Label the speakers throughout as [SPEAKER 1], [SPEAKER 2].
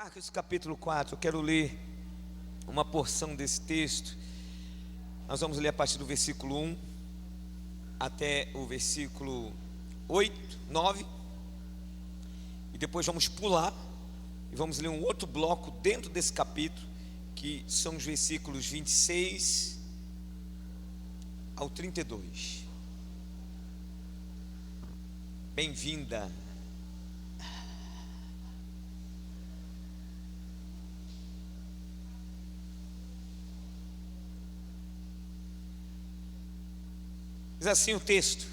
[SPEAKER 1] Marcos capítulo 4, eu quero ler uma porção desse texto. Nós vamos ler a partir do versículo 1 até o versículo 8, 9. E depois vamos pular e vamos ler um outro bloco dentro desse capítulo, que são os versículos 26 ao 32. Bem-vinda. Diz assim o texto: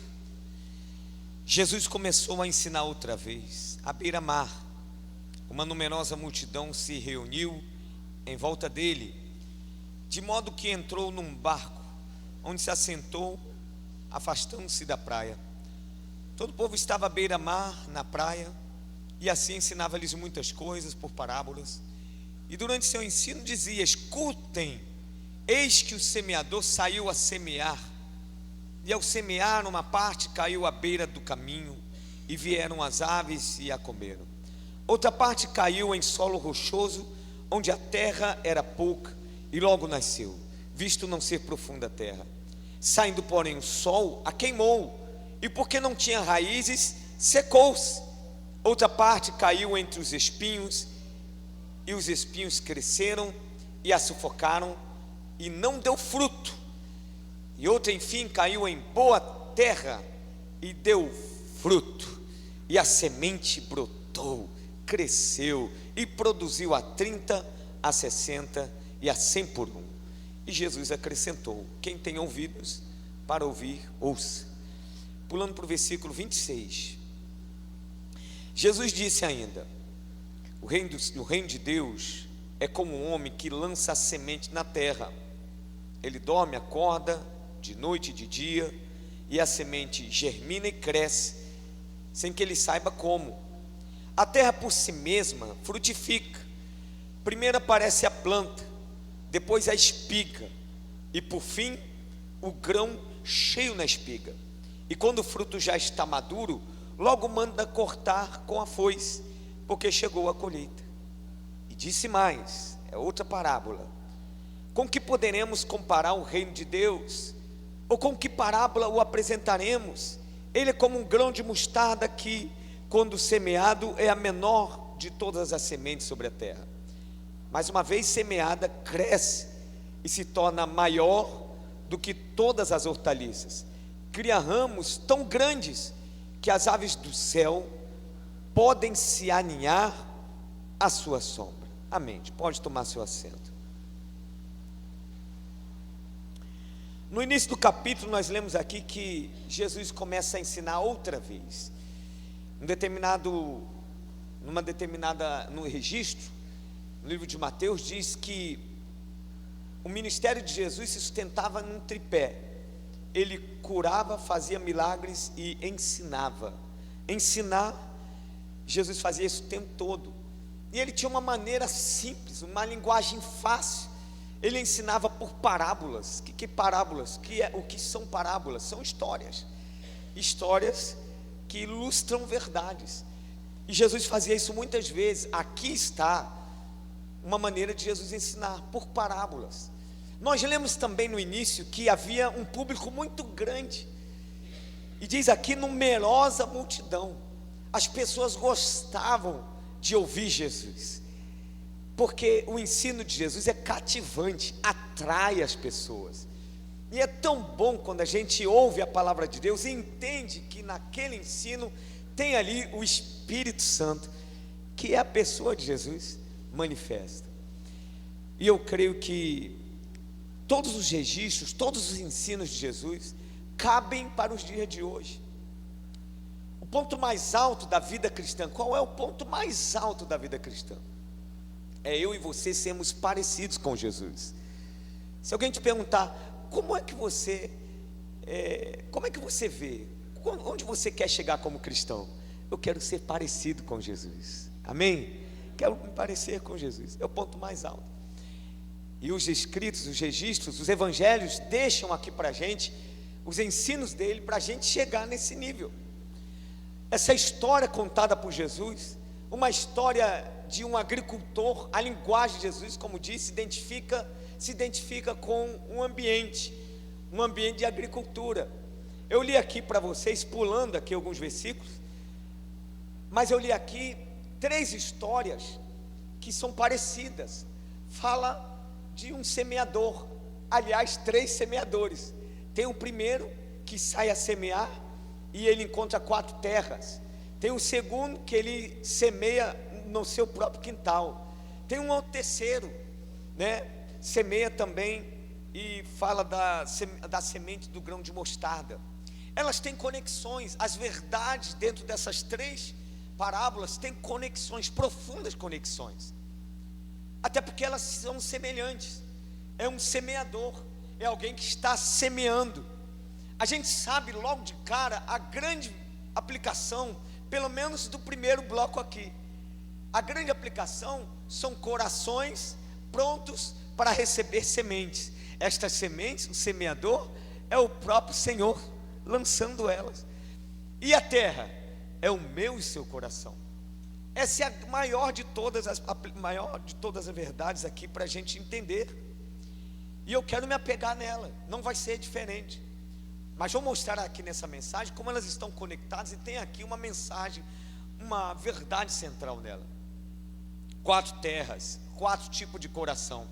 [SPEAKER 1] Jesus começou a ensinar outra vez, à beira-mar. Uma numerosa multidão se reuniu em volta dele, de modo que entrou num barco, onde se assentou, afastando-se da praia. Todo o povo estava à beira-mar, na praia, e assim ensinava-lhes muitas coisas por parábolas. E durante seu ensino dizia: escutem, eis que o semeador saiu a semear. E ao semear, uma parte caiu à beira do caminho, e vieram as aves e a comeram. Outra parte caiu em solo rochoso, onde a terra era pouca, e logo nasceu, visto não ser profunda a terra. Saindo, porém, o sol a queimou, e porque não tinha raízes, secou-se. Outra parte caiu entre os espinhos, e os espinhos cresceram e a sufocaram, e não deu fruto. E outra, enfim, caiu em boa terra e deu fruto, e a semente brotou, cresceu e produziu a 30, a 60 e a 100 por um. E Jesus acrescentou: quem tem ouvidos para ouvir, ouça. Pulando para o versículo 26, Jesus disse ainda: o reino de Deus é como um homem que lança a semente na terra. Ele dorme, acorda de noite e de dia, e a semente germina e cresce, sem que ele saiba como. A terra por si mesma frutifica. Primeiro aparece a planta, depois a espiga, e por fim o grão cheio na espiga. E quando o fruto já está maduro, logo manda cortar com a foice, porque chegou a colheita. E disse mais, é outra parábola: com que poderemos comparar o reino de Deus? Ou com que parábola o apresentaremos? Ele é como um grão de mostarda que, quando semeado, é a menor de todas as sementes sobre a terra. Mas uma vez semeada, cresce e se torna maior do que todas as hortaliças. Cria ramos tão grandes que as aves do céu podem se aninhar à sua sombra. Amém. Pode tomar seu assento. No início do capítulo nós lemos aqui que Jesus começa a ensinar outra vez. No registro, no livro de Mateus, diz que o ministério de Jesus se sustentava num tripé. Ele curava, fazia milagres e ensinava. Ensinar, Jesus fazia isso o tempo todo. E ele tinha uma maneira simples, uma linguagem fácil. Ele ensinava por parábolas. Que parábolas? O que são parábolas? São histórias. Histórias que ilustram verdades. E Jesus fazia isso muitas vezes. Aqui está uma maneira de Jesus ensinar, por parábolas. Nós lemos também no início que havia um público muito grande. E diz aqui, numerosa multidão. As pessoas gostavam de ouvir Jesus, porque o ensino de Jesus é cativante, atrai as pessoas. E é tão bom quando a gente ouve a palavra de Deus e entende que naquele ensino tem ali o Espírito Santo, que é a pessoa de Jesus manifesta. E eu creio que todos os registros, todos os ensinos de Jesus cabem para os dias de hoje. O ponto mais alto da vida cristã, qual é o ponto mais alto da vida cristã? É eu e você sermos parecidos com Jesus. Se alguém te perguntar, como é que você vê, onde você quer chegar como cristão? Eu quero ser parecido com Jesus, amém? Quero me parecer com Jesus, é o ponto mais alto. E os escritos, os registros, os evangelhos deixam aqui para a gente os ensinos dele, para a gente chegar nesse nível. Essa história contada por Jesus, uma história de um agricultor, a linguagem de Jesus, como disse, se identifica com um ambiente de agricultura. Eu li aqui para vocês, pulando aqui alguns versículos, mas eu li aqui 3 histórias que são parecidas. Fala de um semeador, aliás, 3 semeadores. Tem o primeiro que sai a semear e ele encontra 4 terras. Tem o segundo que ele semeia no seu próprio quintal. Tem um terceiro, né? Semeia também e fala da semente do grão de mostarda. Elas têm conexões, as verdades dentro dessas 3 parábolas têm conexões, profundas conexões, até porque elas são semelhantes. É um semeador, é alguém que está semeando. A gente sabe logo de cara a grande aplicação, pelo menos do primeiro bloco aqui. A grande aplicação são corações prontos para receber sementes. Estas sementes, o semeador é o próprio Senhor lançando elas. E a terra é o meu e seu coração. Essa é a maior de todas as verdades aqui para a gente entender. E eu quero me apegar nela, não vai ser diferente. Mas vou mostrar aqui nessa mensagem como elas estão conectadas, e tem aqui uma mensagem, uma verdade central nela. 4 terras, 4 tipos de coração.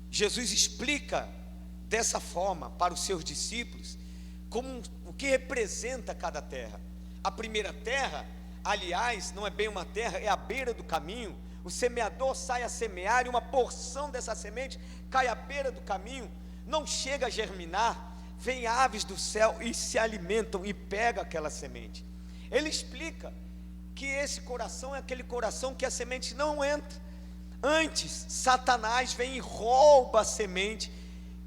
[SPEAKER 1] Jesus explica dessa forma para os seus discípulos como o que representa cada terra. A primeira terra, aliás, não é bem uma terra, é a beira do caminho. O semeador sai a semear e uma porção dessa semente cai à beira do caminho, não chega a germinar. Vem aves do céu e se alimentam e pegam aquela semente. Ele explica que esse coração é aquele coração que a semente não entra. Antes, Satanás vem e rouba a semente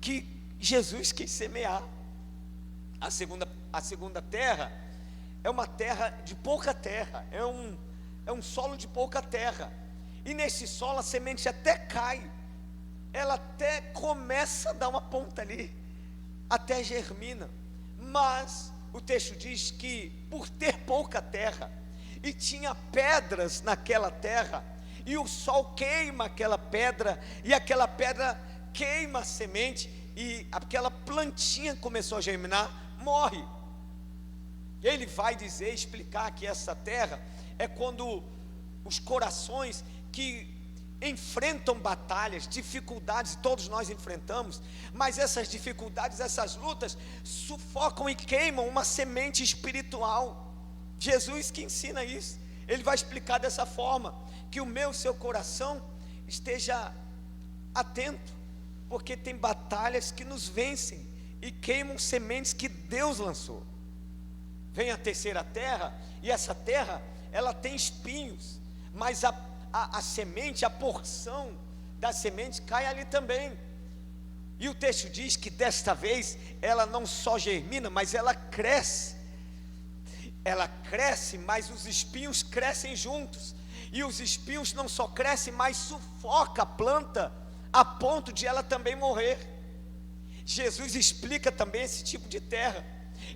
[SPEAKER 1] que Jesus quis semear. A segunda terra é uma terra de pouca terra, é um solo de pouca terra. E nesse solo a semente até cai, ela até começa a dar uma ponta ali, até germina. Mas o texto diz que por ter pouca terra, e tinha pedras naquela terra, e o sol queima aquela pedra, e aquela pedra queima a semente, e aquela plantinha começou a germinar, morre. Ele vai explicar que essa terra é quando os corações que enfrentam batalhas, dificuldades, todos nós enfrentamos, mas essas dificuldades, essas lutas sufocam e queimam uma semente espiritual. Jesus que ensina isso, ele vai explicar dessa forma, que o meu e seu coração esteja atento, porque tem batalhas que nos vencem e queimam sementes que Deus lançou. Vem a terceira terra, e essa terra, ela tem espinhos, mas a semente, a porção da semente cai ali também. E o texto diz que desta vez, ela não só germina, mas ela cresce. Ela cresce, mas os espinhos crescem juntos. E os espinhos não só crescem, mas sufoca a planta, a ponto de ela também morrer. Jesus explica também esse tipo de terra.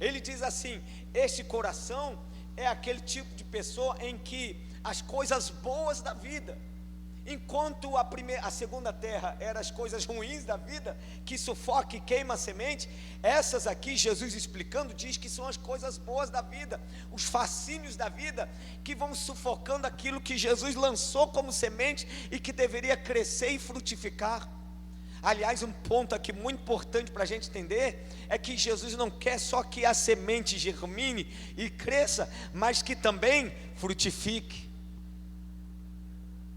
[SPEAKER 1] Ele diz assim: este coração é aquele tipo de pessoa em que as coisas boas da vida, enquanto a segunda terra era as coisas ruins da vida, que sufoca e queima a semente, essas aqui, Jesus explicando, diz que são as coisas boas da vida, os fascínios da vida, que vão sufocando aquilo que Jesus lançou como semente, e que deveria crescer e frutificar. Aliás, um ponto aqui muito importante para a gente entender, é que Jesus não quer só que a semente germine e cresça, mas que também frutifique.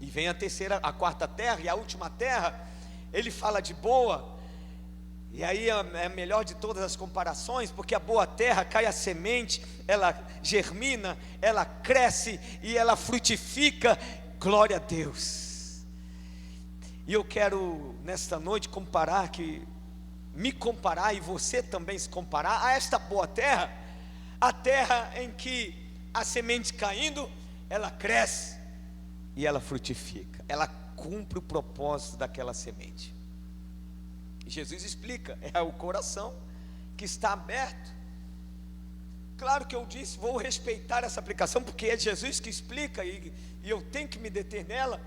[SPEAKER 1] E vem a quarta terra e a última terra, ele fala de boa, e aí é a melhor de todas as comparações, porque a boa terra cai a semente, ela germina, ela cresce e ela frutifica, glória a Deus. E eu quero nesta noite me comparar e você também se comparar a esta boa terra, a terra em que a semente caindo, ela cresce e ela frutifica, ela cumpre o propósito daquela semente. E Jesus explica, é o coração que está aberto. Claro que eu disse, vou respeitar essa aplicação, porque é Jesus que explica, e e eu tenho que me deter nela.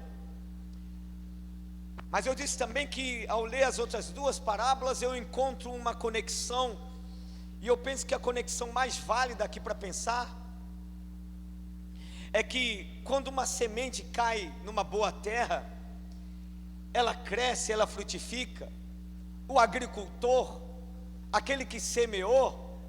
[SPEAKER 1] Mas eu disse também que ao ler as outras duas parábolas eu encontro uma conexão, e eu penso que a conexão mais válida aqui para pensar é que quando uma semente cai numa boa terra, ela cresce, ela frutifica. O agricultor, aquele que semeou,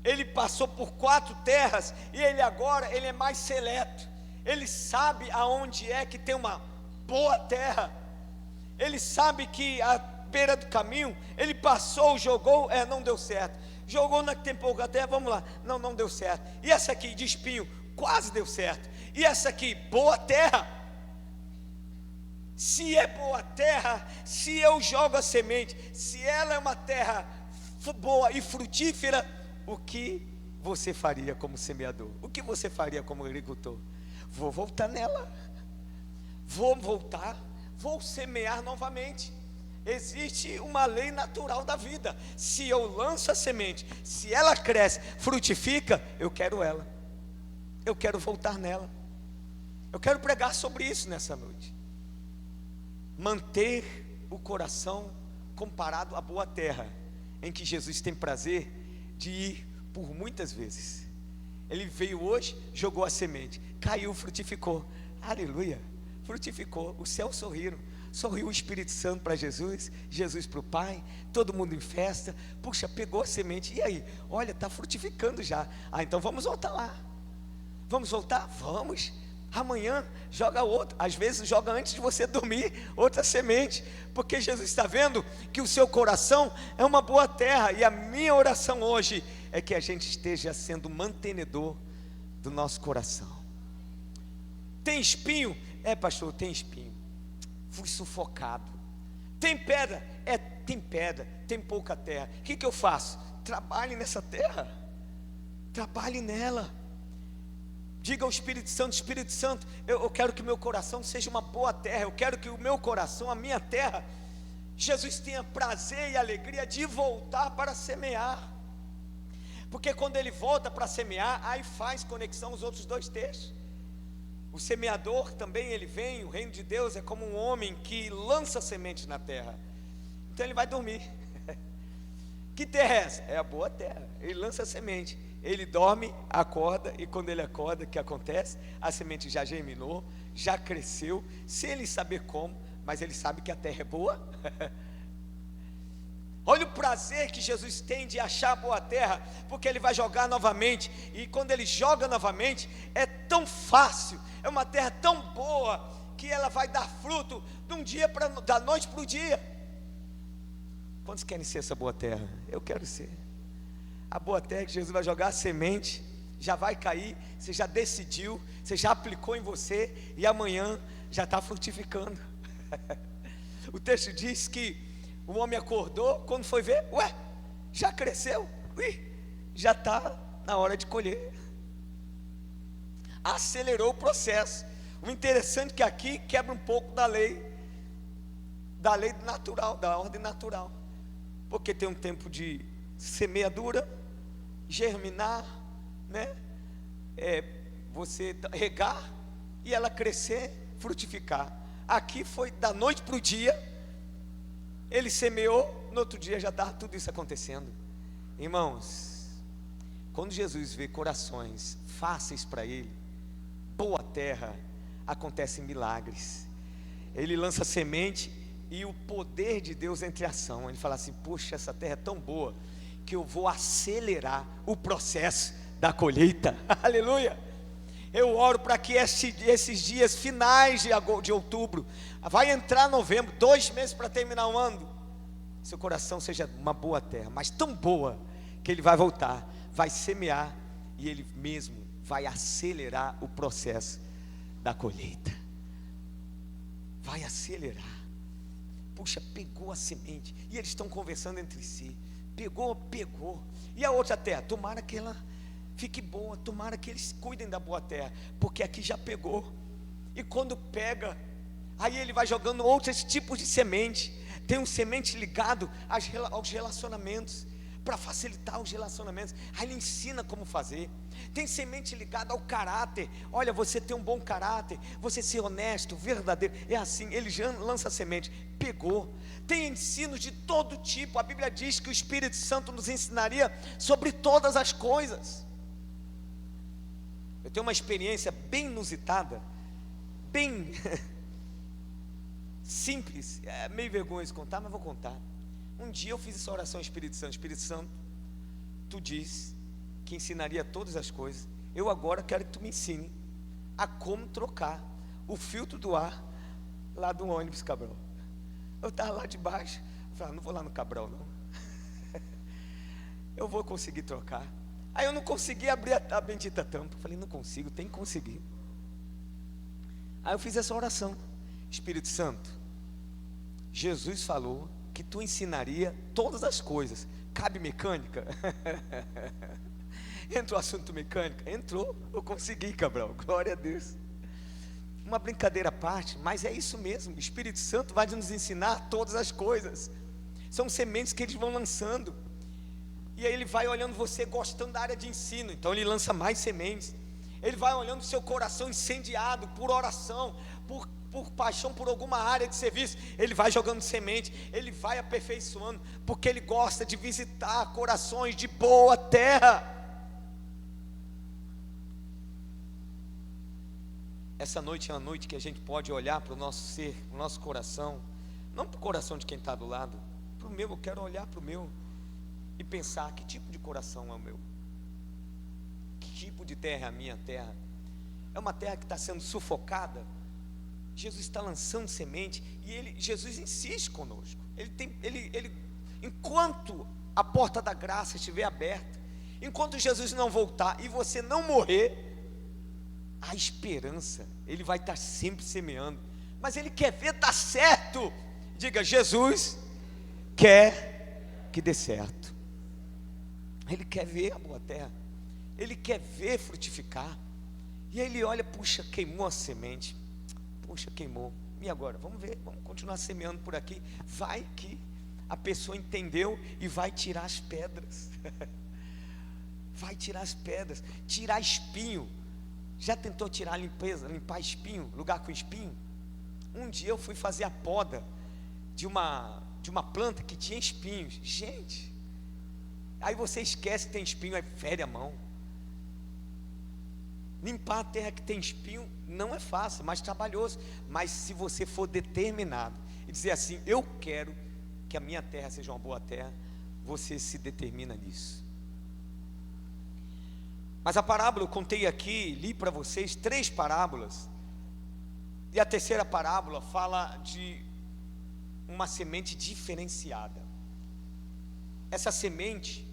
[SPEAKER 1] ele passou por 4 terras, e ele agora é mais seleto, ele sabe aonde é que tem uma boa terra, ele sabe que à beira do caminho, ele passou, jogou, não deu certo, jogou na que tem pouca terra, vamos lá, não deu certo, e essa aqui de espinho, quase deu certo, e essa aqui, boa terra. Se é boa terra, se eu jogo a semente, se ela é uma terra boa e frutífera, o que você faria como semeador? O que você faria como agricultor? Vou voltar nela, vou semear novamente. Existe uma lei natural da vida. Se eu lanço a semente, se ela cresce, frutifica, eu quero ela, eu quero voltar nela. Eu quero pregar sobre isso nessa noite. Manter o coração comparado à boa terra, em que Jesus tem prazer de ir por muitas vezes. Ele veio hoje, jogou a semente, caiu, frutificou, aleluia, frutificou, os céus sorriu o Espírito Santo para Jesus, Jesus para o Pai, todo mundo em festa. Puxa, pegou a semente, e aí? Olha, está frutificando já. Então vamos voltar lá. Vamos voltar? Vamos. Amanhã joga outra, às vezes joga antes de você dormir, outra semente, porque Jesus está vendo que o seu coração é uma boa terra, e a minha oração hoje é que a gente esteja sendo mantenedor do nosso coração. Tem espinho? Pastor, tem espinho, fui sufocado. Tem pedra? Tem pedra, tem pouca terra. O que eu faço? Trabalhe nessa terra, trabalhe nela. Diga ao Espírito Santo: Espírito Santo, eu quero que o meu coração seja uma boa terra, eu quero que o meu coração, a minha terra, Jesus tenha prazer e alegria de voltar para semear, porque quando ele volta para semear, aí faz conexão os outros 2 textos. O semeador também, ele vem, o reino de Deus é como um homem que lança semente na terra, então ele vai dormir. Que terra é essa? É a boa terra, ele lança a semente. Ele dorme, acorda, e quando ele acorda, o que acontece? A semente já germinou, já cresceu, sem ele saber como, mas ele sabe que a terra é boa. Olha o prazer que Jesus tem de achar a boa terra, porque ele vai jogar novamente, e quando ele joga novamente, é tão fácil, é uma terra tão boa, que ela vai dar fruto de um dia da noite para o dia. Quantos querem ser essa boa terra? Eu quero ser. A boa terra que Jesus vai jogar a semente, já vai cair, você já decidiu, você já aplicou em você, e amanhã já está frutificando. O texto diz que o homem acordou, quando foi ver, já cresceu, já está na hora de colher. Acelerou o processo. O interessante é que aqui quebra um pouco da lei natural, da ordem natural, porque tem um tempo de semeadura, germinar, né? Você regar e ela crescer, frutificar. Aqui foi da noite para o dia, ele semeou, no outro dia já está tudo isso acontecendo. Irmãos, quando Jesus vê corações fáceis para ele, boa terra, acontecem milagres. Ele lança semente e o poder de Deus entra em ação. Ele fala assim: puxa, essa terra é tão boa que eu vou acelerar o processo da colheita. Aleluia. Eu oro para que esses dias finais de outubro, vai entrar novembro, 2 meses para terminar o ano, seu coração seja uma boa terra, mas tão boa que ele vai voltar, vai semear, e ele mesmo vai acelerar o processo da colheita. Vai acelerar. Puxa, pegou a semente, e eles estão conversando entre si. Pegou, e a outra terra, tomara que ela fique boa, tomara que eles cuidem da boa terra, porque aqui já pegou. E quando pega, aí ele vai jogando outros tipos de semente. Tem um semente ligado aos relacionamentos, para facilitar os relacionamentos. Aí ele ensina como fazer. Tem semente ligada ao caráter. Olha, você tem um bom caráter, você ser honesto, verdadeiro, é assim. Ele já lança a semente, pegou. Tem ensinos de todo tipo. A Bíblia diz que o Espírito Santo nos ensinaria sobre todas as coisas. Eu tenho uma experiência bem inusitada, bem simples, é meio vergonha de contar, mas vou contar. Um dia eu fiz essa oração ao Espírito Santo. Espírito Santo, tu diz que ensinaria todas as coisas. Eu agora quero que tu me ensine a como trocar o filtro do ar lá do ônibus, Cabral. Eu estava lá de baixo, eu falei, não vou lá no Cabral não. Eu vou conseguir trocar. Aí eu não consegui abrir a bendita tampa. Eu falei, não consigo, tem que conseguir. Aí eu fiz essa oração. Espírito Santo, Jesus falou que tu ensinaria todas as coisas. Cabe mecânica? Entrou o assunto mecânica? Entrou, eu consegui, Cabral, glória a Deus. Uma brincadeira à parte, mas é isso mesmo. O Espírito Santo vai nos ensinar todas as coisas. São sementes que eles vão lançando. E aí ele vai olhando você gostando da área de ensino, então ele lança mais sementes. Ele vai olhando o seu coração incendiado por oração, por paixão por alguma área de serviço. Ele vai jogando semente, ele vai aperfeiçoando, porque ele gosta de visitar corações de boa terra. Essa noite é uma noite que a gente pode olhar para o nosso ser, para o nosso coração, não para o coração de quem está do lado, para o meu. Eu quero olhar para o meu e pensar, que tipo de coração é o meu? Que tipo de terra é a minha terra? É uma terra que está sendo sufocada? Jesus está lançando semente e Jesus insiste conosco. Enquanto a porta da graça estiver aberta, enquanto Jesus não voltar e você não morrer, a esperança, ele vai estar sempre semeando, mas ele quer ver dar certo. Diga, Jesus quer que dê certo. Ele quer ver a boa terra, ele quer ver frutificar. E ele olha, puxa, queimou a semente, puxa, queimou, e agora? Vamos ver, vamos continuar semeando por aqui. Vai que a pessoa entendeu e vai tirar as pedras. Vai tirar as pedras, tirar espinho. Já tentou tirar limpar espinho, lugar com espinho? Um dia eu fui fazer a poda de uma planta que tinha espinhos. Gente, aí você esquece que tem espinho, aí fere a mão. Limpar a terra que tem espinho não é fácil, mas trabalhoso. Mas se você for determinado e dizer assim, eu quero que a minha terra seja uma boa terra, você se determina nisso. Mas a parábola, eu contei aqui, li para vocês 3 parábolas, e a terceira parábola fala de uma semente diferenciada. Essa semente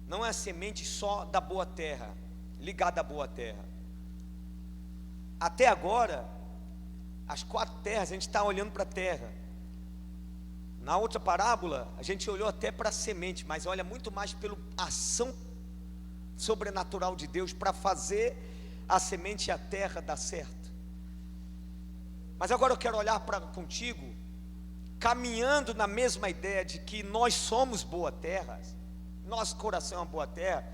[SPEAKER 1] não é a semente só da boa terra, ligada à boa terra. Até agora, as 4 terras, a gente está olhando para a terra. Na outra parábola, a gente olhou até para a semente, mas olha muito mais pela ação sobrenatural de Deus para fazer a semente e a terra dar certo. Mas agora eu quero olhar contigo, caminhando na mesma ideia de que nós somos boa terra, nosso coração é uma boa terra.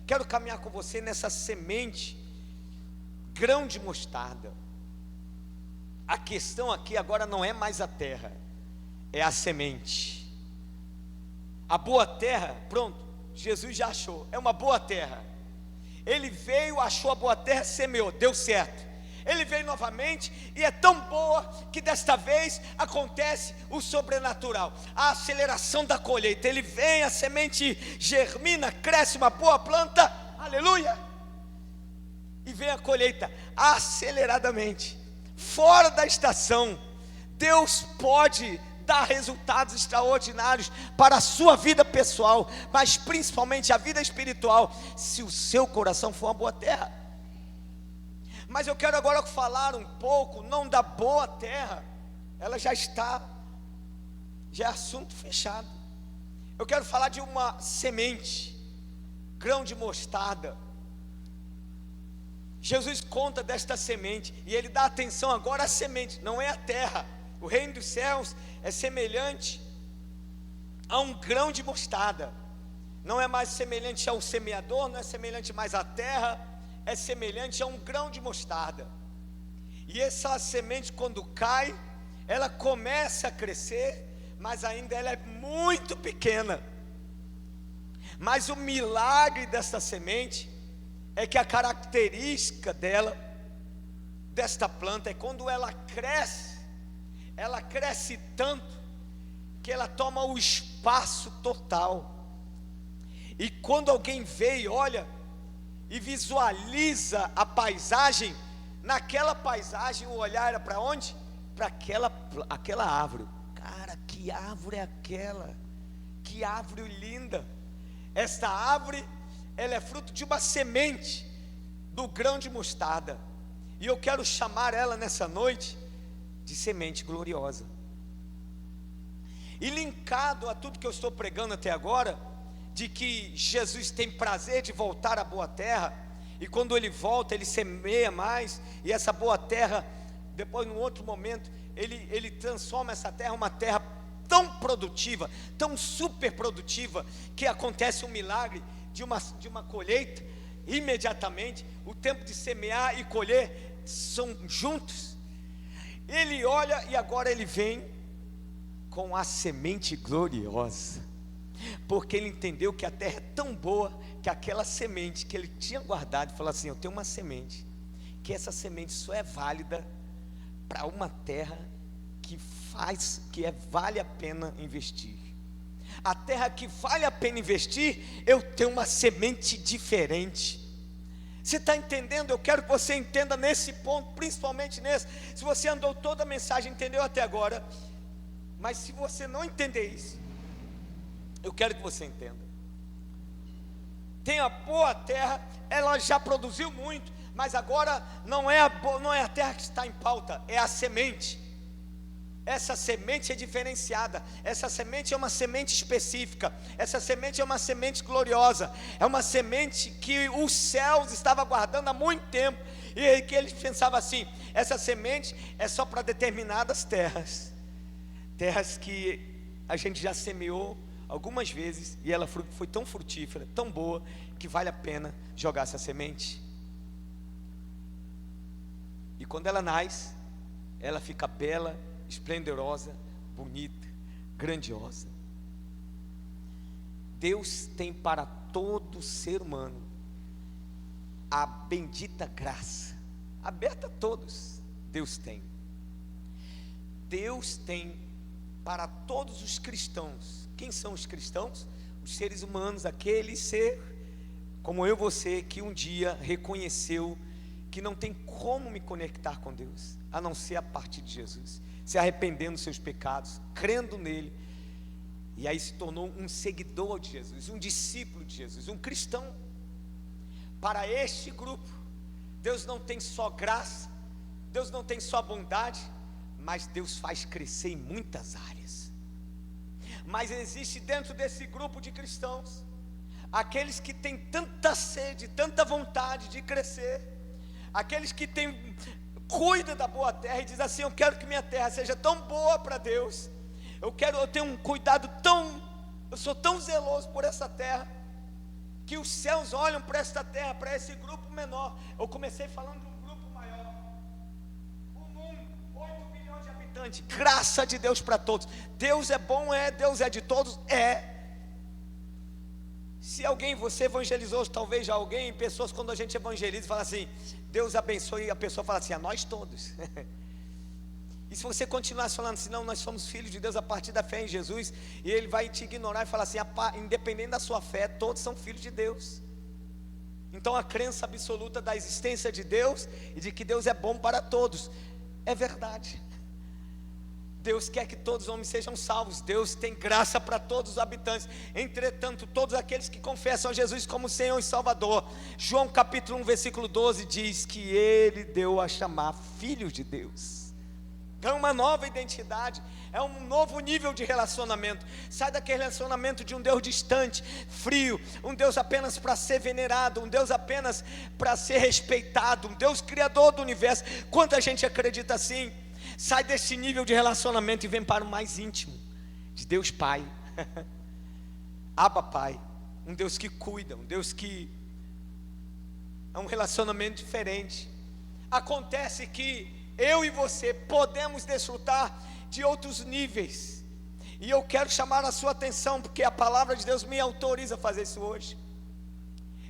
[SPEAKER 1] Quero caminhar com você nessa semente, grão de mostarda. A questão aqui agora não é mais a terra, é a semente. A boa terra, pronto, Jesus já achou, é uma boa terra. Ele veio, achou a boa terra, semeou, deu certo. Ele veio novamente e é tão boa que desta vez acontece o sobrenatural, a aceleração da colheita. Ele vem, a semente germina, cresce uma boa planta, aleluia, e vem a colheita aceleradamente, fora da estação. Deus pode dar resultados extraordinários para a sua vida pessoal, mas principalmente a vida espiritual, se o seu coração for uma boa terra. Mas eu quero agora falar um pouco, não da boa terra, ela já é assunto fechado. Eu quero falar de uma semente, grão de mostarda. Jesus conta desta semente, e ele dá atenção agora à semente, não é a terra. O reino dos céus é semelhante a um grão de mostarda. Não é mais semelhante ao semeador, não é semelhante mais à terra, é semelhante a um grão de mostarda. E essa semente, quando cai, ela começa a crescer, mas ainda ela é muito pequena. Mas o milagre dessa semente é que a característica dela, desta planta, é quando ela cresce tanto que ela toma o espaço total. E quando alguém vê e olha e visualiza a paisagem, naquela paisagem o olhar era para onde? Para aquela árvore. Cara, que árvore é aquela? Que árvore linda! Esta árvore, ela é fruto de uma semente do grão de mostarda. E eu quero chamar ela nessa noite de semente gloriosa. E linkado a tudo que eu estou pregando até agora, de que Jesus tem prazer de voltar à boa terra, e quando ele volta, ele semeia mais, e essa boa terra, depois num outro momento, ele transforma essa terra uma terra tão produtiva, tão super produtiva, que acontece um milagre de uma colheita, imediatamente, o tempo de semear e colher são juntos. Ele olha e agora ele vem com a semente gloriosa, porque ele entendeu que a terra é tão boa, que aquela semente que ele tinha guardado, falou assim: eu tenho uma semente, que essa semente só é válida para uma terra que vale a pena investir. A terra que vale a pena investir, eu tenho uma semente diferente. Você está entendendo? Eu quero que você entenda nesse ponto, principalmente nesse. Se você andou toda a mensagem, entendeu até agora, mas se você não entender isso, eu quero que você entenda. Tem a boa terra, ela já produziu muito, mas agora não é a terra que está em pauta, é a semente. Essa semente é diferenciada, essa semente é uma semente específica, essa semente é uma semente gloriosa, é uma semente que os céus estavam guardando há muito tempo, e que eles pensavam assim: essa semente é só para determinadas terras que a gente já semeou algumas vezes, e ela foi tão frutífera, tão boa, que vale a pena jogar essa semente. E quando ela nasce, ela fica bela, esplendorosa, bonita, grandiosa. Deus tem para todo ser humano a bendita graça, aberta a todos. Deus tem para todos os cristãos. Quem são os cristãos? Os seres humanos, aquele ser como eu e você, que um dia reconheceu que não tem como me conectar com Deus, a não ser a partir de Jesus, se arrependendo dos seus pecados, crendo nele, e aí se tornou um seguidor de Jesus, um discípulo de Jesus, um cristão. Para este grupo, Deus não tem só graça, Deus não tem só bondade, mas Deus faz crescer em muitas áreas. Mas existe dentro desse grupo de cristãos aqueles que têm tanta sede, tanta vontade de crescer, aqueles que cuida da boa terra e diz assim: eu quero que minha terra seja tão boa para Deus, eu tenho um cuidado eu sou tão zeloso por essa terra, que os céus olham para esta terra, para esse grupo menor. Eu comecei falando de um grupo maior, o mundo, 8 bilhões de habitantes, graça de Deus para todos. Deus é bom, Deus é de todos, Se você evangelizou talvez já alguém, pessoas, quando a gente evangeliza, fala assim: Deus abençoe, e a pessoa fala assim: a nós todos. E se você continuasse falando assim: não, nós somos filhos de Deus a partir da fé em Jesus, e ele vai te ignorar e falar assim: independente da sua fé, todos são filhos de Deus. Então a crença absoluta da existência de Deus e de que Deus é bom para todos é verdade. Deus quer que todos os homens sejam salvos. Deus tem graça para todos os habitantes. Entretanto, todos aqueles que confessam a Jesus como Senhor e Salvador, João capítulo 1 versículo 12 diz que Ele deu a chamar filhos de Deus. É uma nova identidade, é um novo nível de relacionamento. Sai daquele relacionamento de um Deus distante, frio, um Deus apenas para ser venerado, um Deus apenas para ser respeitado, um Deus criador do universo. Quanta gente acredita assim? Sai desse nível de relacionamento e vem para o mais íntimo, de Deus Pai, Abba Pai, um Deus que cuida, um Deus que é um relacionamento diferente. Acontece que eu e você podemos desfrutar de outros níveis, e eu quero chamar a sua atenção, porque a palavra de Deus me autoriza a fazer isso hoje,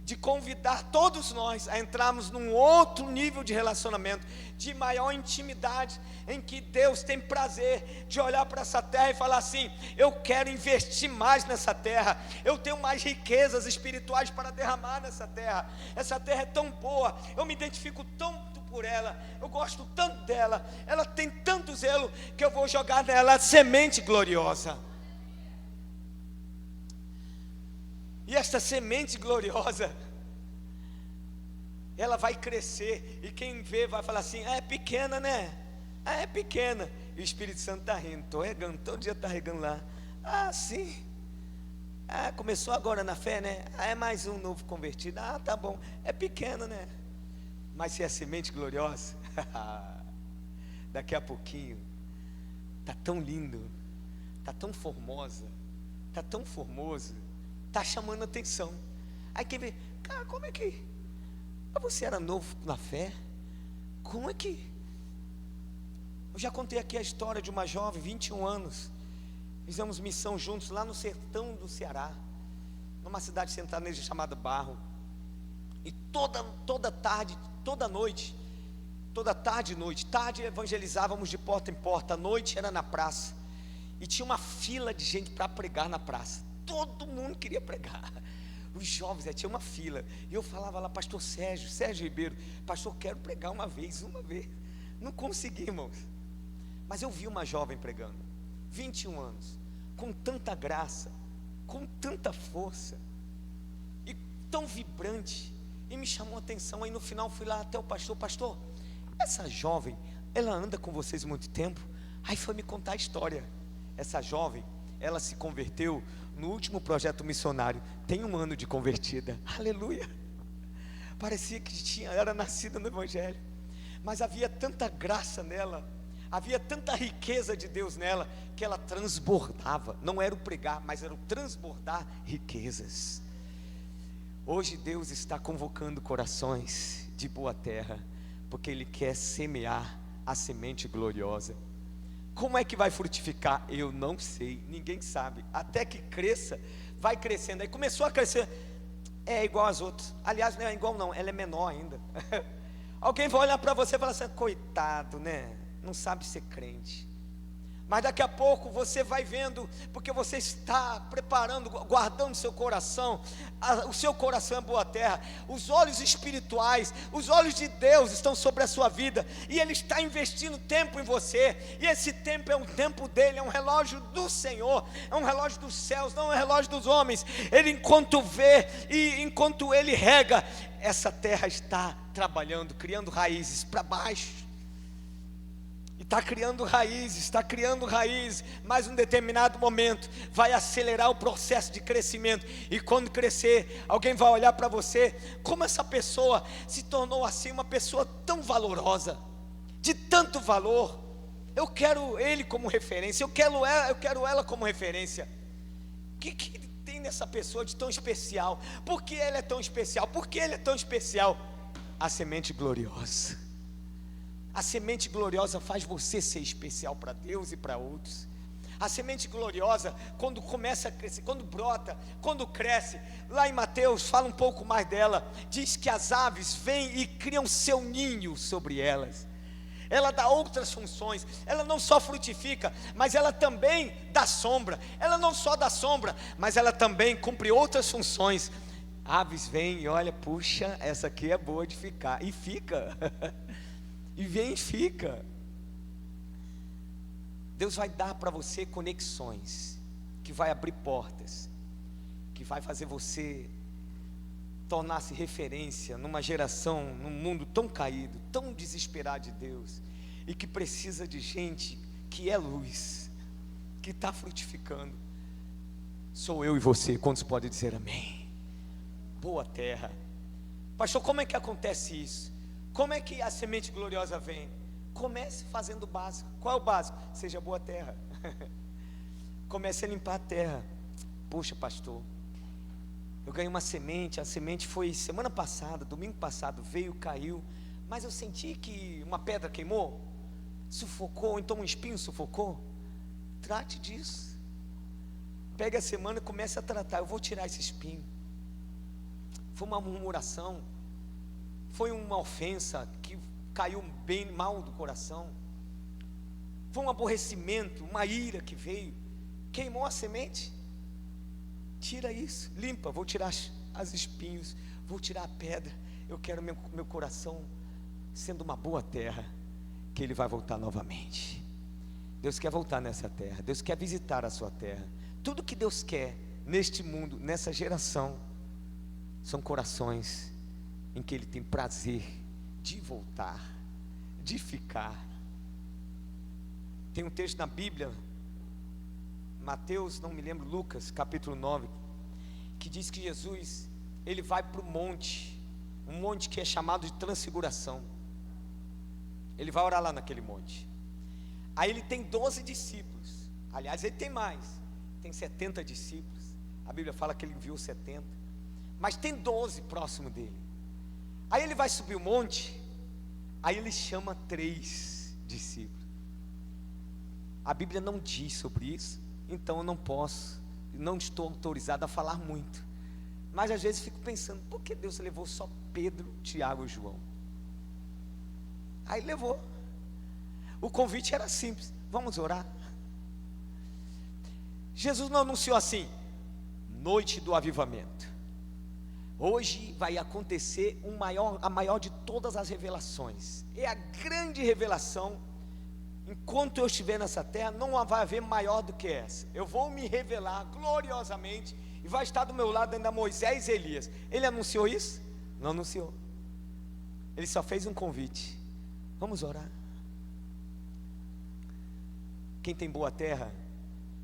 [SPEAKER 1] de convidar todos nós a entrarmos num outro nível de relacionamento, de maior intimidade, em que Deus tem prazer de olhar para essa terra e falar assim: eu quero investir mais nessa terra, eu tenho mais riquezas espirituais para derramar nessa terra. Essa terra é tão boa, eu me identifico tanto por ela, eu gosto tanto dela, ela tem tanto zelo, que eu vou jogar nela semente gloriosa. E esta semente gloriosa, ela vai crescer, e quem vê vai falar assim: é pequena, né? É pequena. E o Espírito Santo está rindo, estou regando, todo dia está regando lá. Sim. Começou agora na fé, né? É mais um novo convertido. Tá bom, é pequena, né? Mas se é semente gloriosa, daqui a pouquinho, está tão lindo, está tão formosa, está tão formoso, está chamando atenção. Aí quem vê: cara, como é que você era novo na fé? Como é que... Eu já contei aqui a história de uma jovem, 21 anos, fizemos missão juntos lá no sertão do Ceará, numa cidade sertaneja chamada Barro. E toda tarde, toda noite, toda tarde e noite, tarde evangelizávamos de porta em porta, à noite era na praça, e tinha uma fila de gente para pregar na praça. Todo mundo queria pregar, os jovens, tinha uma fila, e eu falava lá: pastor Sérgio Ribeiro, pastor, quero pregar uma vez, não consegui, irmãos. Mas eu vi uma jovem pregando, 21 anos, com tanta graça, com tanta força, e tão vibrante, e me chamou a atenção. Aí no final fui lá até o pastor, essa jovem, ela anda com vocês há muito tempo? Aí foi me contar a história. Essa jovem, ela se converteu no último projeto missionário, tem 1 ano de convertida, aleluia. Parecia que era nascida no Evangelho, mas havia tanta graça nela, havia tanta riqueza de Deus nela, que ela transbordava. Não era o pregar, mas era o transbordar riquezas. Hoje Deus está convocando corações de boa terra, porque Ele quer semear a semente gloriosa. Como é que vai frutificar? Eu não sei, ninguém sabe, até que cresça. Vai crescendo, aí começou a crescer, é igual às outras. Aliás, não é igual não, ela é menor ainda. Alguém vai olhar para você e falar assim: coitado, né? Não sabe ser crente. Mas daqui a pouco você vai vendo, porque você está preparando, guardando seu coração. O seu coração é boa terra. Os olhos espirituais, os olhos de Deus estão sobre a sua vida, e Ele está investindo tempo em você. E esse tempo é um tempo dele, é um relógio do Senhor, é um relógio dos céus, não é um relógio dos homens. Ele, enquanto vê e enquanto Ele rega, essa terra está trabalhando, criando raízes para baixo. Está criando raízes, mas em um determinado momento vai acelerar o processo de crescimento, e quando crescer, alguém vai olhar para você: como essa pessoa se tornou assim, uma pessoa tão valorosa, de tanto valor, eu quero ele como referência, eu quero ela como referência. O que tem nessa pessoa de tão especial? Por que ela é tão especial? Por que ele é tão especial? A semente gloriosa. A semente gloriosa faz você ser especial para Deus e para outros. A semente gloriosa, quando começa a crescer, quando brota, quando cresce, lá em Mateus fala um pouco mais dela, diz que as aves vêm e criam seu ninho sobre elas. Ela dá outras funções, ela não só frutifica, mas ela também dá sombra. Ela não só dá sombra, mas ela também cumpre outras funções. Aves vêm e olha, puxa, essa aqui é boa de ficar, e fica. E vem e fica. Deus vai dar para você conexões, que vai abrir portas, que vai fazer você tornar-se referência numa geração, num mundo tão caído, tão desesperado de Deus, e que precisa de gente que é luz, que está frutificando. Sou eu e você. Quantos podem dizer amém? Boa terra. Pastor, como é que acontece isso? Como é que a semente gloriosa vem? Comece fazendo o básico. Qual é o básico? Seja boa terra. comece a limpar a terra. Poxa, pastor, eu ganhei uma semente, a semente foi semana passada, domingo passado, veio, caiu, mas eu senti que uma pedra queimou, sufocou, então um espinho sufocou. Trate disso. Pegue a semana e comece a tratar. Eu vou tirar esse espinho. Foi uma murmuração, foi uma ofensa que caiu bem mal do coração, foi um aborrecimento, uma ira que veio, queimou a semente. Tira isso, limpa. Vou tirar as espinhos, vou tirar a pedra. Eu quero meu coração sendo uma boa terra, que ele vai voltar novamente. Deus quer voltar nessa terra, Deus quer visitar a sua terra. Tudo que Deus quer neste mundo, nessa geração, são corações em que Ele tem prazer de voltar, de ficar. Tem um texto na Bíblia, Mateus, não me lembro, Lucas, capítulo 9, que diz que Jesus, Ele vai para o monte, um monte que é chamado de transfiguração. Ele vai orar lá naquele monte. Aí Ele tem 12 discípulos, aliás Ele tem mais, tem 70 discípulos. A Bíblia fala que Ele enviou 70, mas tem 12 próximo dele. Aí Ele vai subir o monte, aí Ele chama 3 discípulos. A Bíblia não diz sobre isso, então eu não estou autorizado a falar muito, mas às vezes fico pensando, por que Deus levou só Pedro, Tiago e João? Aí levou. O convite era simples, vamos orar. Jesus não anunciou assim, noite do avivamento, hoje vai acontecer a maior de todas as revelações, é a grande revelação. Enquanto eu estiver nessa terra, não vai haver maior do que essa. Eu vou me revelar gloriosamente, e vai estar do meu lado ainda Moisés e Elias. Ele anunciou isso? Não anunciou. Ele só fez um convite, vamos orar. Quem tem boa terra,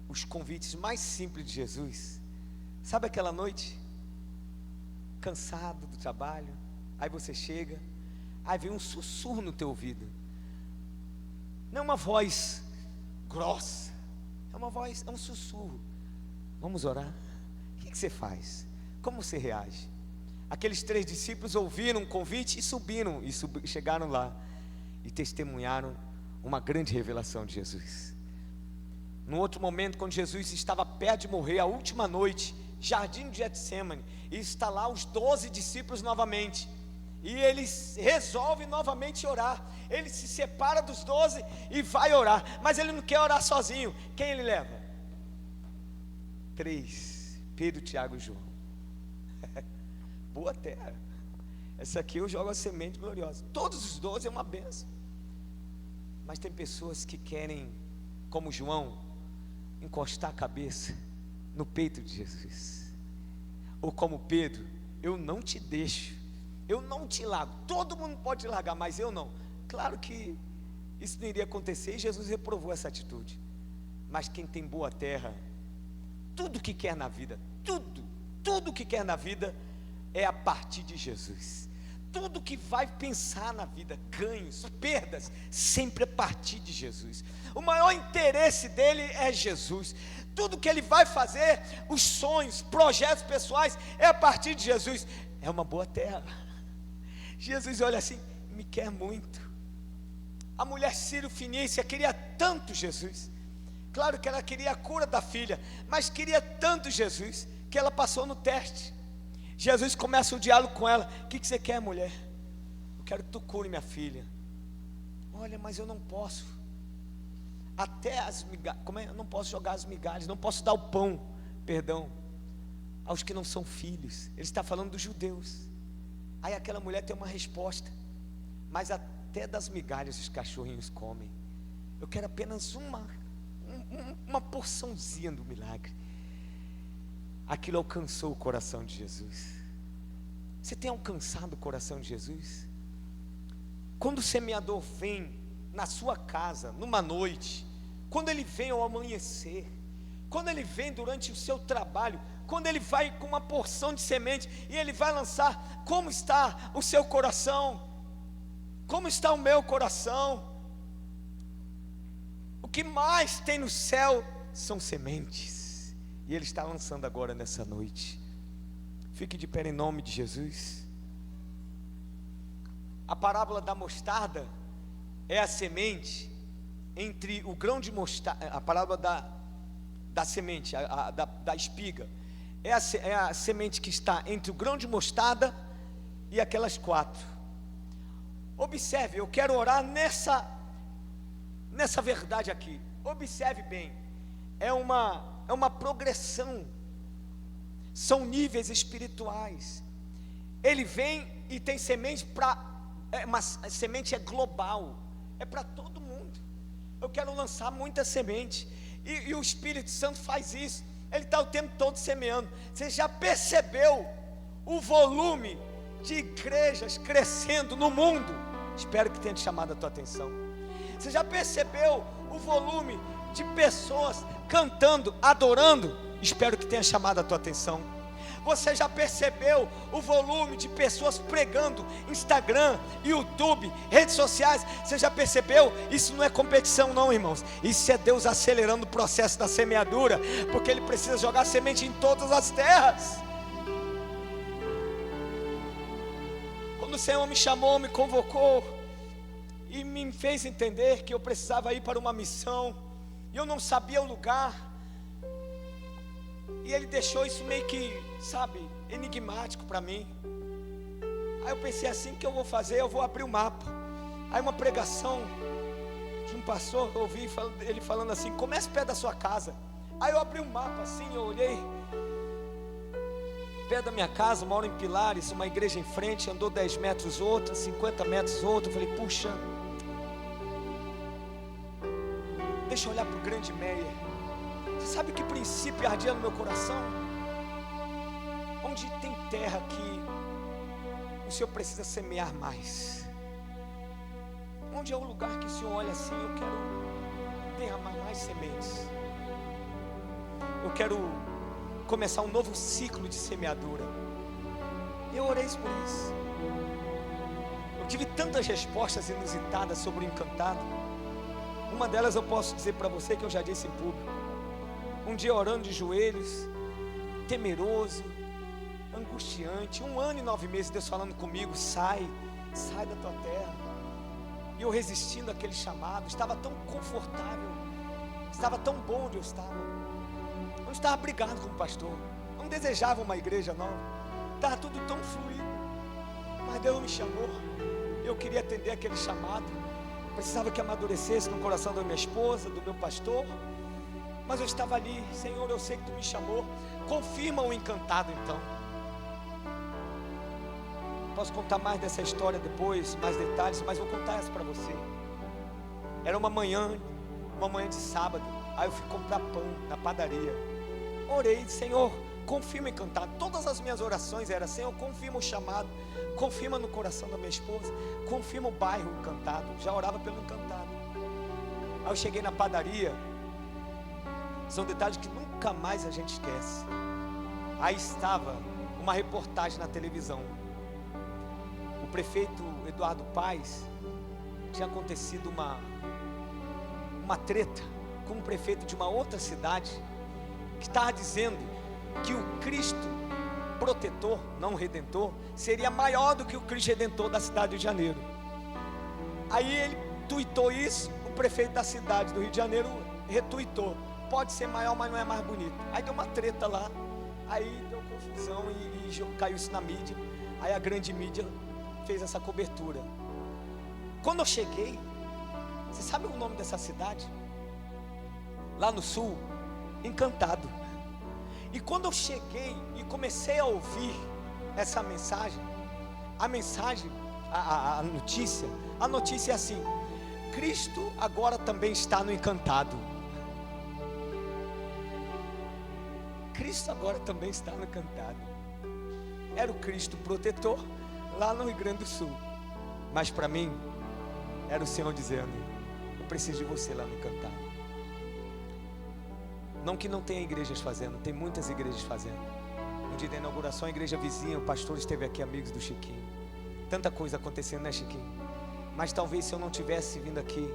[SPEAKER 1] os convites mais simples de Jesus. Sabe aquela noite, cansado do trabalho, aí você chega, aí vem um sussurro no teu ouvido. Não é uma voz grossa, é uma voz, é um sussurro. Vamos orar. O que você faz? Como você reage? Aqueles 3 discípulos ouviram um convite e subiram, e chegaram lá e testemunharam uma grande revelação de Jesus. No outro momento, quando Jesus estava perto de morrer, a última noite, jardim de Getsêmani, e está lá os 12 discípulos novamente, e eles resolvem novamente orar. Ele se separa dos 12 e vai orar, mas ele não quer orar sozinho. Quem ele leva? 3, Pedro, Tiago e João. Boa terra. Essa aqui eu jogo a semente gloriosa. Todos os 12 é uma bênção, mas tem pessoas que querem, como João, encostar a cabeça no peito de Jesus, ou como Pedro, eu não te deixo, eu não te largo. Todo mundo pode te largar, mas eu não. Claro que isso não iria acontecer, e Jesus reprovou essa atitude. Mas quem tem boa terra, tudo que quer na vida, tudo que quer na vida é a partir de Jesus. Tudo que vai pensar na vida, ganhos, perdas, sempre a partir de Jesus. O maior interesse dele é Jesus. Tudo que ele vai fazer, os sonhos, projetos pessoais, é a partir de Jesus. É uma boa terra. Jesus olha assim, me quer muito. A mulher Sírio-Fenícia queria tanto Jesus. Claro que ela queria a cura da filha, mas queria tanto Jesus, que ela passou no teste. Jesus começa o diálogo com ela. O que você quer, mulher? Eu quero que tu cure minha filha. Olha, mas eu não posso. Até as migalhas, eu não posso jogar as migalhas, não posso dar o pão, aos que não são filhos. Ele está falando dos judeus. Aí aquela mulher tem uma resposta, mas até das migalhas os cachorrinhos comem. Eu quero apenas uma porçãozinha do milagre. Aquilo alcançou o coração de Jesus. Você tem alcançado o coração de Jesus? Quando o semeador vem na sua casa, numa noite, quando ele vem ao amanhecer, quando ele vem durante o seu trabalho, quando ele vai com uma porção de semente e ele vai lançar, como está o seu coração? Como está o meu coração? O que mais tem no céu são sementes, e Ele está lançando agora nessa noite. Fique de pé em nome de Jesus. A parábola da mostarda é a semente entre o grão de mostarda. A parábola da semente, da espiga, é a semente que está entre o grão de mostarda e aquelas 4. Observe, eu quero orar nessa verdade aqui. Observe bem, é uma progressão, são níveis espirituais. Ele vem e tem semente a semente é global, é para todo mundo. Eu quero lançar muita semente, e o Espírito Santo faz isso. Ele está o tempo todo semeando. Você já percebeu o volume de igrejas crescendo no mundo? Espero que tenha te chamado a tua atenção. Você já percebeu o volume de pessoas cantando, adorando? Espero que tenha chamado a tua atenção. Você já percebeu o volume de pessoas pregando? Instagram, YouTube, redes sociais. Você já percebeu? Isso não é competição não, irmãos. Isso é Deus acelerando o processo da semeadura, porque Ele precisa jogar semente em todas as terras. Quando o Senhor me chamou, me convocou e me fez entender que eu precisava ir para uma missão, e eu não sabia o lugar, e Ele deixou isso meio que, sabe, enigmático para mim. Aí eu pensei assim: o que eu vou fazer? Eu vou abrir o mapa. Aí uma pregação de um pastor, eu ouvi ele falando assim: comece perto da sua casa. Aí eu abri um mapa assim, eu olhei, perto da minha casa, moro em Pilares, uma igreja em frente, andou 10 metros outra, 50 metros outra. Eu falei: puxa, deixa eu olhar para o Grande Meier. Você sabe que princípio ardia no meu coração? Onde tem terra que o Senhor precisa semear mais? Onde é o lugar que o Senhor olha assim: eu quero derramar mais sementes, eu quero começar um novo ciclo de semeadura. Eu orei por isso. Eu tive tantas respostas inusitadas sobre o encantado. Uma delas eu posso dizer para você, que eu já disse em público. Um dia orando de joelhos, temeroso, angustiante, 1 ano e 9 meses, Deus falando comigo: sai da tua terra. E eu resistindo àquele chamado. Estava tão confortável, estava tão bom onde eu estava. Eu não estava brigado como pastor, eu não desejava uma igreja nova, estava tudo tão fluido. Mas Deus me chamou, eu queria atender aquele chamado. Precisava que amadurecesse no coração da minha esposa, do meu pastor. Mas eu estava ali: Senhor, eu sei que Tu me chamou, confirma o encantado então. Posso contar mais dessa história depois, mais detalhes, mas vou contar essa para você. Era uma manhã de sábado. Aí eu fui comprar pão na padaria. Orei: Senhor, confirma o encantado. Todas as minhas orações eram: Senhor, confirma o chamado, confirma no coração da minha esposa, confirma o bairro encantado. Já orava pelo encantado. Aí eu cheguei na padaria. São detalhes que nunca mais a gente esquece. Aí estava uma reportagem na televisão. O prefeito Eduardo Paes tinha acontecido uma treta com um prefeito de uma outra cidade, que estava dizendo que o Cristo protetor, não redentor, seria maior do que o Cristo redentor da cidade do Rio de Janeiro. Aí ele tuitou isso, o prefeito da cidade do Rio de Janeiro retuitou: pode ser maior, mas não é mais bonito. Aí deu uma treta lá, aí deu confusão e caiu isso na mídia. Aí a grande mídia fez essa cobertura. Quando eu cheguei, você sabe o nome dessa cidade? Lá no sul, Encantado. E quando eu cheguei e comecei a ouvir essa mensagem, a notícia é assim: Cristo agora também está no Encantado. Cristo agora também está no Encantado. Era o Cristo protetor lá no Rio Grande do Sul, mas para mim era o Senhor dizendo: eu preciso de você lá no Encantado. Não que não tenha igrejas fazendo, tem muitas igrejas fazendo. No dia da inauguração, a igreja vizinha, o pastor esteve aqui, amigos do Chiquinho. Tanta coisa acontecendo, né, Chiquinho? Mas talvez se eu não tivesse vindo aqui,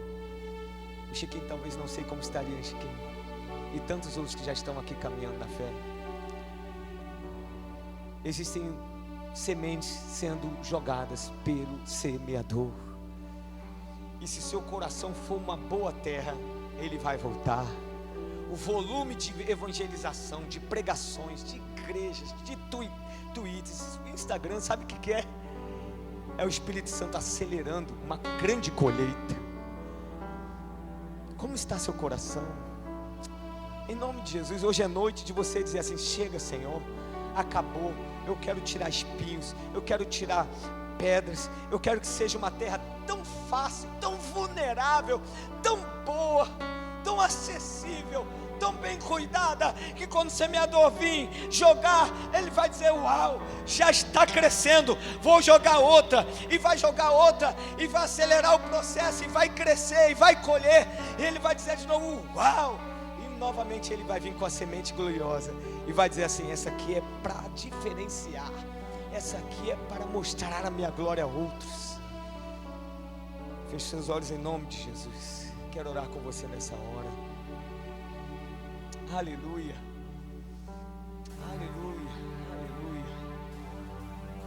[SPEAKER 1] o Chiquinho talvez não sei como estaria, Chiquinho. e tantos outros que já estão aqui caminhando na fé. Existem sementes sendo jogadas pelo semeador. E se seu coração for uma boa terra, ele vai voltar. O volume de evangelização, de pregações, de igrejas, de tweets, Instagram, sabe o que é? É o Espírito Santo acelerando uma grande colheita. Como está seu coração? Em nome de Jesus, hoje é noite de você dizer assim: chega, Senhor, acabou. Eu quero tirar espinhos, eu quero tirar pedras, eu quero que seja uma terra tão fácil, tão vulnerável, tão boa, tão acessível, tão bem cuidada, que quando o semeador vir jogar, ele vai dizer: uau, já está crescendo, vou jogar outra, e vai jogar outra, e vai acelerar o processo, e vai crescer, e vai colher, e ele vai dizer de novo: uau, e novamente ele vai vir com a semente gloriosa, e vai dizer assim: essa aqui é para diferenciar, essa aqui é para mostrar a minha glória a outros. Feche seus olhos em nome de Jesus. Quero orar com você nessa hora. Aleluia, aleluia, aleluia.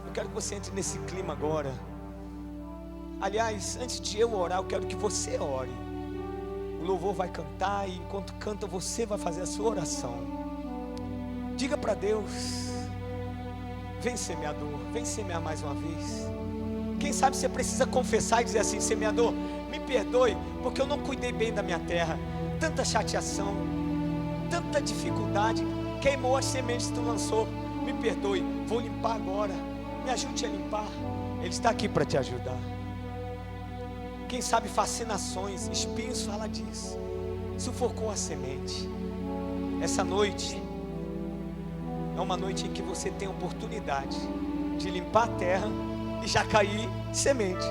[SPEAKER 1] Eu quero que você entre nesse clima agora. Aliás, antes de eu orar, eu quero que você ore. O louvor vai cantar, e enquanto canta, você vai fazer a sua oração. Diga para Deus: vem, semeador, vem semear mais uma vez. Quem sabe você precisa confessar e dizer assim: semeador, me perdoe, porque eu não cuidei bem da minha terra. Tanta chateação, tanta dificuldade, queimou as sementes que tu lançou. Me perdoe, vou limpar agora. Me ajude a limpar. Ele está aqui para te ajudar. Quem sabe fascinações, espinhos, fala disso, sufocou a semente. Essa noite é uma noite em que você tem a oportunidade de limpar a terra e já cair semente.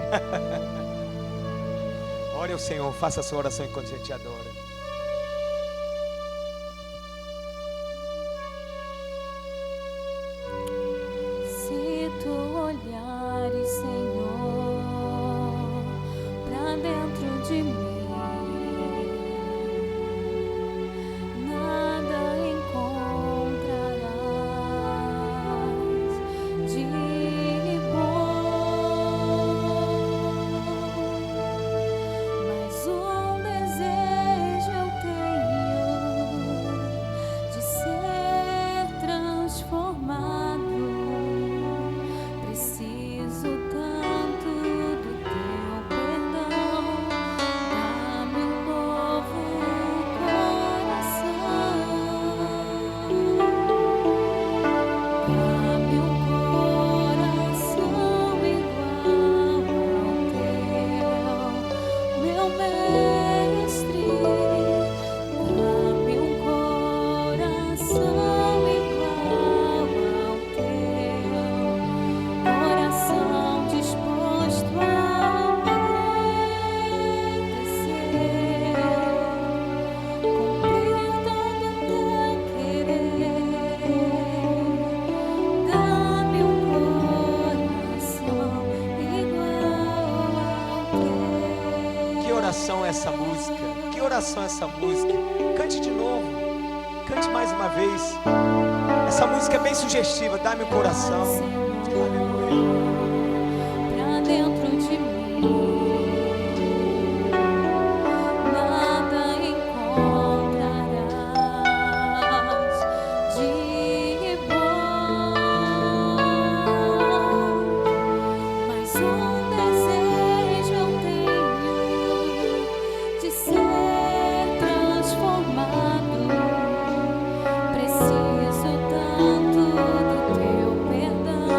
[SPEAKER 1] Ore ao Senhor, faça a sua oração enquanto a gente adora.
[SPEAKER 2] Se tu olhares, Senhor, pra dentro de mim, nada encontrarás de bom, mas um desejo eu tenho de ser transformado. Preciso tanto do teu perdão. Dá-me um novo coração. Dá-me um coração igual ao teu, meu mestre. Dá-me um coração igual ao teu, coração disposto a obedecer, cumprir todo o teu querer. Dá-me um coração igual ao teu.
[SPEAKER 1] Que oração é essa música? Que oração é essa música? Cante de novo, cante mais uma vez. Essa música é bem sugestiva. Dá-me o coração. Aleluia.
[SPEAKER 2] Pra dentro de mim, nada encontrarás de bom, mas um desejo eu tenho de ser transformado. Preciso tanto do teu perdão.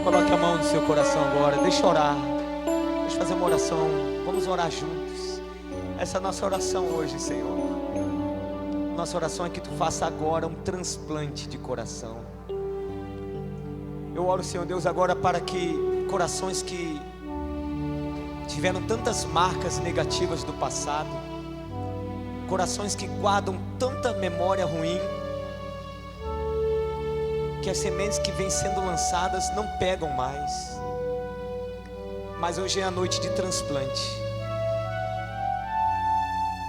[SPEAKER 1] Coloque a mão no seu coração agora. Deixa eu orar. Deixa eu fazer uma oração. Vamos orar juntos. Essa é a nossa oração hoje, Senhor. Nossa oração é que Tu faça agora um transplante de coração. Eu oro, Senhor Deus, agora para que corações que tiveram tantas marcas negativas do passado, corações que guardam tanta memória ruim, que as sementes que vêm sendo lançadas não pegam mais. Mas hoje é a noite de transplante.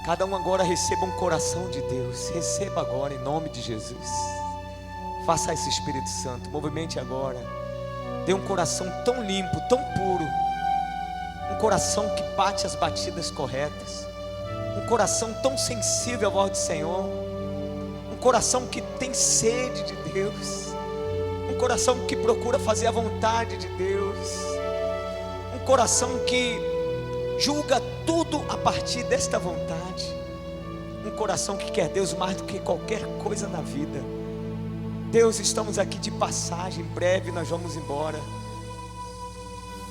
[SPEAKER 1] Cada um agora receba um coração de Deus. Receba agora em nome de Jesus. Faça isso, Espírito Santo. Movimente agora. Dê um coração tão limpo, tão puro. Um coração que bate as batidas corretas. Um coração tão sensível à voz do Senhor. Um coração que tem sede de Deus. Um coração que procura fazer a vontade de Deus. Um coração que julga tudo a partir desta vontade. Um coração que quer Deus mais do que qualquer coisa na vida. Deus, estamos aqui de passagem. Em breve nós vamos embora.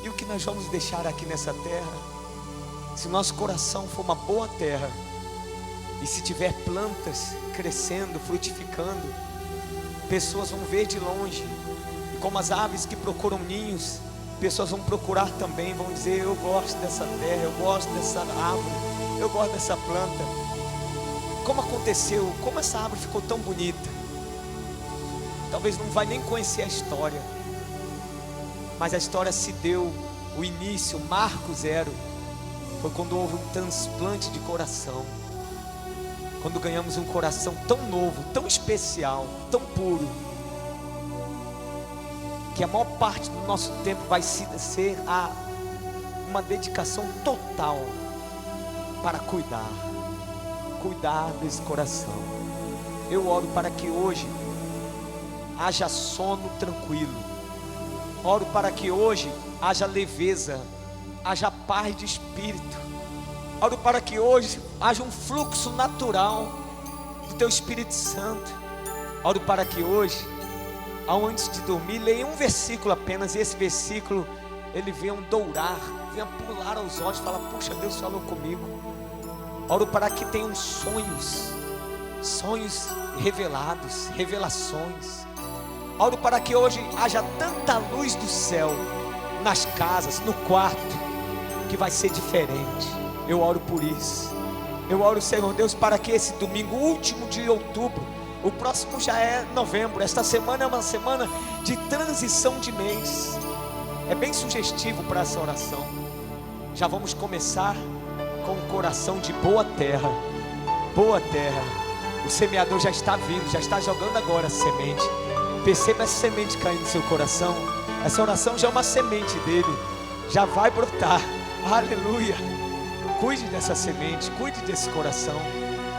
[SPEAKER 1] E o que nós vamos deixar aqui nessa terra? Se o nosso coração for uma boa terra, e se tiver plantas crescendo, frutificando, pessoas vão ver de longe. E como as aves que procuram ninhos, pessoas vão procurar também, vão dizer: eu gosto dessa terra, eu gosto dessa árvore, eu gosto dessa planta. Como aconteceu? Como essa árvore ficou tão bonita? Talvez não vai nem conhecer a história, mas a história se deu, o início, o marco zero, foi quando houve um transplante de coração. Quando ganhamos um coração tão novo, tão especial, tão puro, que a maior parte do nosso tempo vai ser uma dedicação total para cuidar desse coração. Eu oro para que hoje haja sono tranquilo. Oro para que hoje haja leveza, haja paz de espírito. Oro para que hoje haja um fluxo natural do Teu Espírito Santo. Oro para que hoje, antes de dormir, leia um versículo apenas, e esse versículo ele venha dourar, venha pular aos olhos, fala: puxa, Deus falou comigo. Oro para que tenham sonhos revelados, revelações. Oro para que hoje haja tanta luz do céu nas casas, no quarto, que vai ser diferente. Eu oro por isso. Eu oro, Senhor Deus, para que esse domingo, último de outubro, o próximo já é novembro, esta semana é uma semana de transição de mês. É bem sugestivo para essa oração. Já vamos começar com um coração de boa terra. Boa terra. O semeador já está vindo, já está jogando agora a semente. Perceba essa semente caindo no seu coração. Essa oração já é uma semente dele, já vai brotar. Aleluia. Cuide dessa semente, cuide desse coração,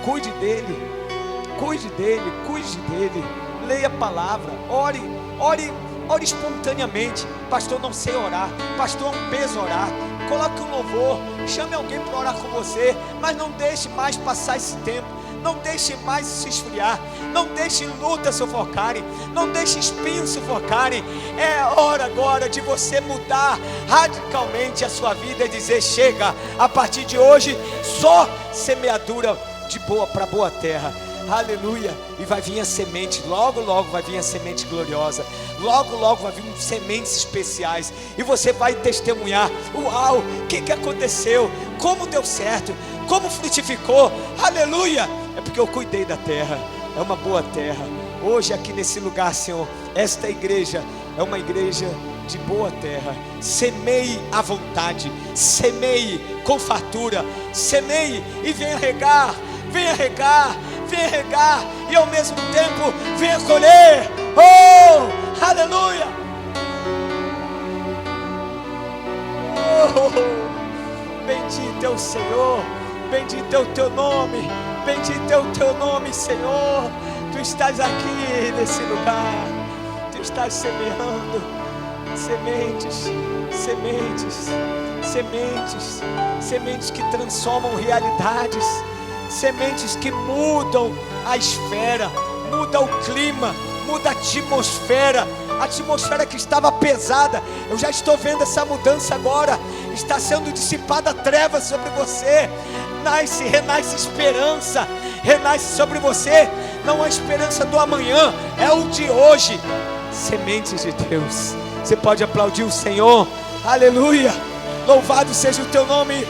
[SPEAKER 1] cuide dele, cuide dele, cuide dele. Leia a palavra, ore espontaneamente. Pastor, não sei orar. Pastor, é um peso orar. Coloque um louvor, chame alguém para orar com você, mas não deixe mais passar esse tempo. Não deixe mais se esfriar. Não deixe lutas sufocarem. Não deixe espinhos sufocarem. É hora agora de você mudar radicalmente a sua vida e dizer: chega, a partir de hoje só semeadura de boa para boa terra. Aleluia. E vai vir a semente, logo vai vir a semente gloriosa. Logo vai vir sementes especiais. E você vai testemunhar: uau, o que aconteceu? Como deu certo? Como frutificou? Aleluia. É porque eu cuidei da terra. É uma boa terra. Hoje aqui nesse lugar, Senhor, esta igreja é uma igreja de boa terra. Semeie à vontade, semeie com fartura, semeie e venha regar, e ao mesmo tempo venha colher. Oh, aleluia. Oh, bendito é o Senhor, bendito é o teu nome, bendito é o teu nome, Senhor. Tu estás aqui nesse lugar, tu estás semeando sementes que transformam realidades, sementes que mudam a esfera, mudam o clima, muda a atmosfera que estava pesada. Eu já estou vendo essa mudança agora. Está sendo dissipada a treva sobre você. Renasce esperança, renasce sobre você. Não há esperança do amanhã, é o de hoje. Sementes de Deus. Você pode aplaudir o Senhor. Aleluia. Louvado seja o teu nome.